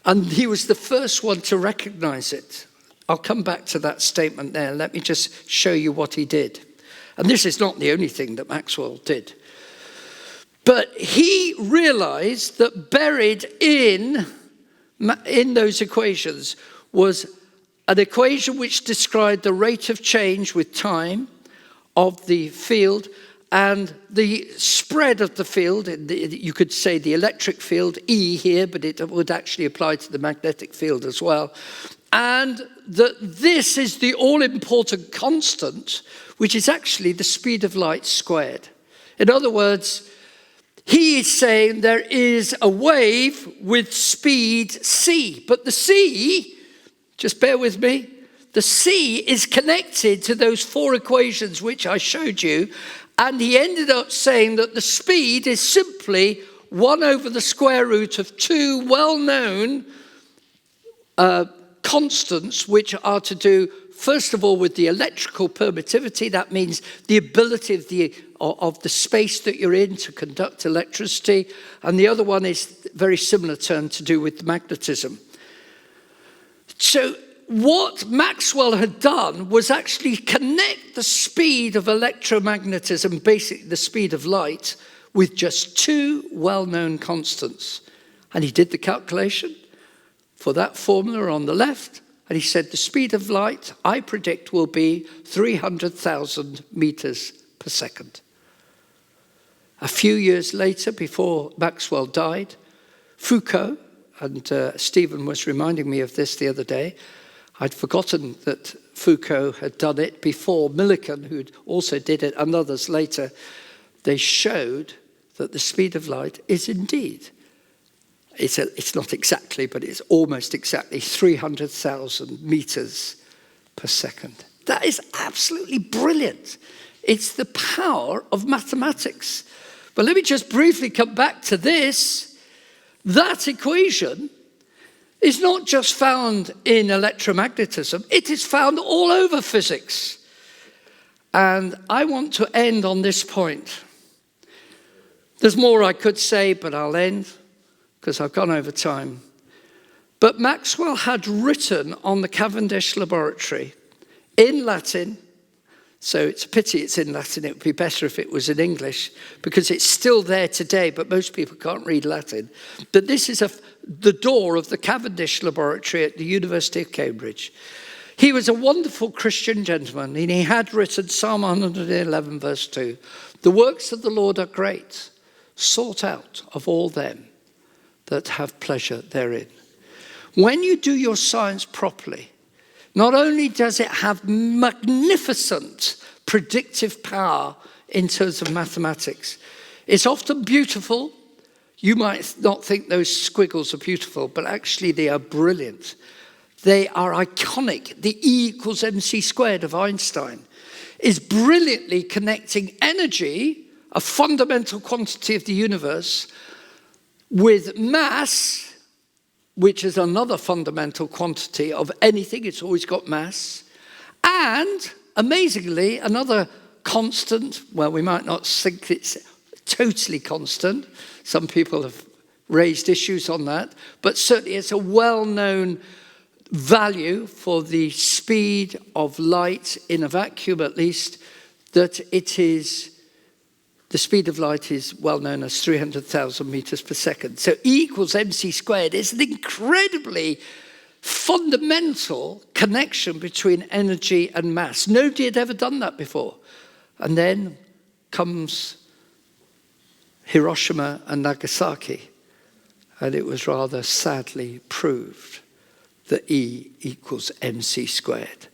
Speaker 1: And he was the first one to recognize it. I'll come back to that statement there. Let me just show you what he did. And this is not the only thing that Maxwell did. But he realized that buried in those equations was an equation which described the rate of change with time of the field and the spread of the field. You could say the electric field, E here, but it would actually apply to the magnetic field as well. And that this is the all-important constant, which is actually the speed of light squared. In other words, he is saying there is a wave with speed c, but the c, just bear with me, the c is connected to those 4 equations which I showed you, and he ended up saying that the speed is simply 1 over the square root of 2 well-known constants, which are to do, first of all, with the electrical permittivity. That means the ability of the space that you're in to conduct electricity. And the other one is a very similar term to do with magnetism. So what Maxwell had done was actually connect the speed of electromagnetism, basically the speed of light, with just 2 well-known constants. And he did the calculation for that formula on the left, and he said the speed of light, I predict, will be 300,000 meters per second. A few years later, before Maxwell died, Foucault, and Stephen was reminding me of this the other day, I'd forgotten that Foucault had done it before Millikan, who also did it, and others later. They showed that the speed of light is indeed, it's not exactly, but it's almost exactly 300,000 meters per second. That is absolutely brilliant. It's the power of mathematics. But let me just briefly come back to this. That equation is not just found in electromagnetism, it is found all over physics. And I want to end on this point. There's more I could say, but I'll end because I've gone over time. But Maxwell had written on the Cavendish laboratory in Latin So it's a pity it's in Latin. It would be better if it was in English, because it's still there today, but most people can't read Latin. But this is the door of the Cavendish Laboratory at the University of Cambridge. He was a wonderful Christian gentleman, and he had written Psalm 111, verse 2. The works of the Lord are great, sought out of all them that have pleasure therein. When you do your science properly, not only does it have magnificent predictive power in terms of mathematics, it's often beautiful. You might not think those squiggles are beautiful, but actually they are brilliant. They are iconic. The E equals mc squared of Einstein is brilliantly connecting energy, a fundamental quantity of the universe, with mass, which is another fundamental quantity of anything. It's always got mass. And, amazingly, another constant, well, we might not think it's totally constant. Some people have raised issues on that. But certainly it's a well-known value for the speed of light in a vacuum, at least, that it is, the speed of light is well known as 300,000 meters per second. So E equals mc squared is an incredibly fundamental connection between energy and mass. Nobody had ever done that before. And then comes Hiroshima and Nagasaki, and it was rather sadly proved that E equals mc squared.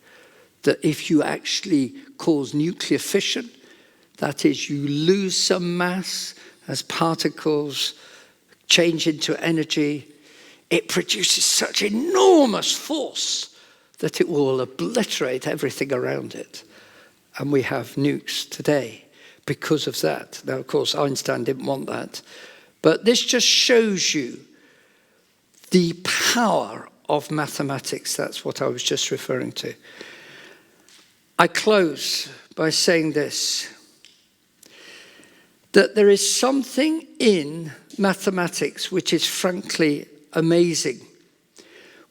Speaker 1: That if you actually cause nuclear fission, that is, you lose some mass as particles change into energy, it produces such enormous force that it will obliterate everything around it. And we have nukes today because of that. Now, of course, Einstein didn't want that. But this just shows you the power of mathematics. That's what I was just referring to. I close by saying this, that there is something in mathematics which is frankly amazing,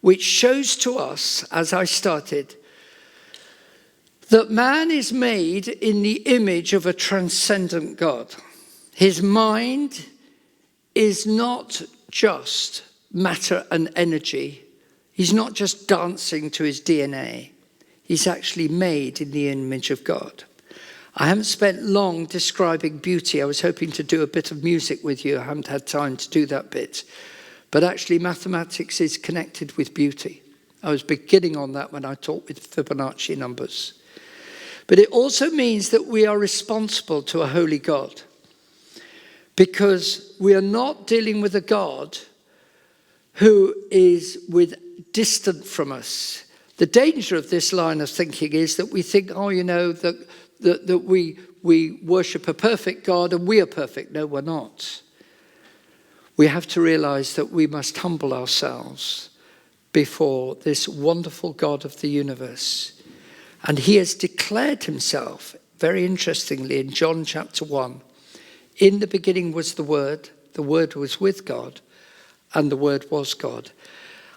Speaker 1: which shows to us, as I started, that man is made in the image of a transcendent God. His mind is not just matter and energy. He's not just dancing to his DNA. He's actually made in the image of God. I haven't spent long describing beauty. I was hoping to do a bit of music with you. I haven't had time to do that bit. But actually, mathematics is connected with beauty. I was beginning on that when I talked with Fibonacci numbers. But it also means that we are responsible to a holy God, because we are not dealing with a God who is distant from us. The danger of this line of thinking is that we think, that we worship a perfect God and we are perfect. No, we're not. We have to realize that we must humble ourselves before this wonderful God of the universe. And he has declared himself, very interestingly, in John chapter 1. In the beginning was the Word was with God, and the Word was God.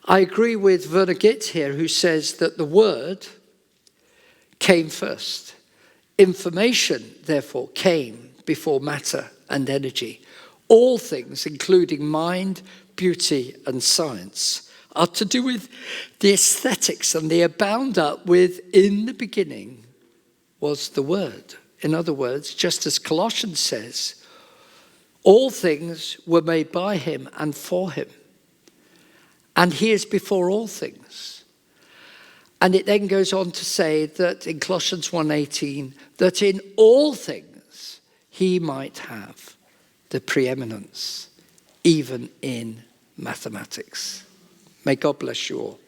Speaker 1: I agree with Werner Gitt here, who says that the Word came first. Information, therefore, came before matter and energy. All things, including mind, beauty, and science, are to do with the aesthetics, and they are bound up with, in the beginning was the Word. In other words, just as Colossians says, all things were made by him and for him. And he is before all things. And it then goes on to say that in Colossians 1:18, that in all things he might have the preeminence, even in mathematics. May God bless you all.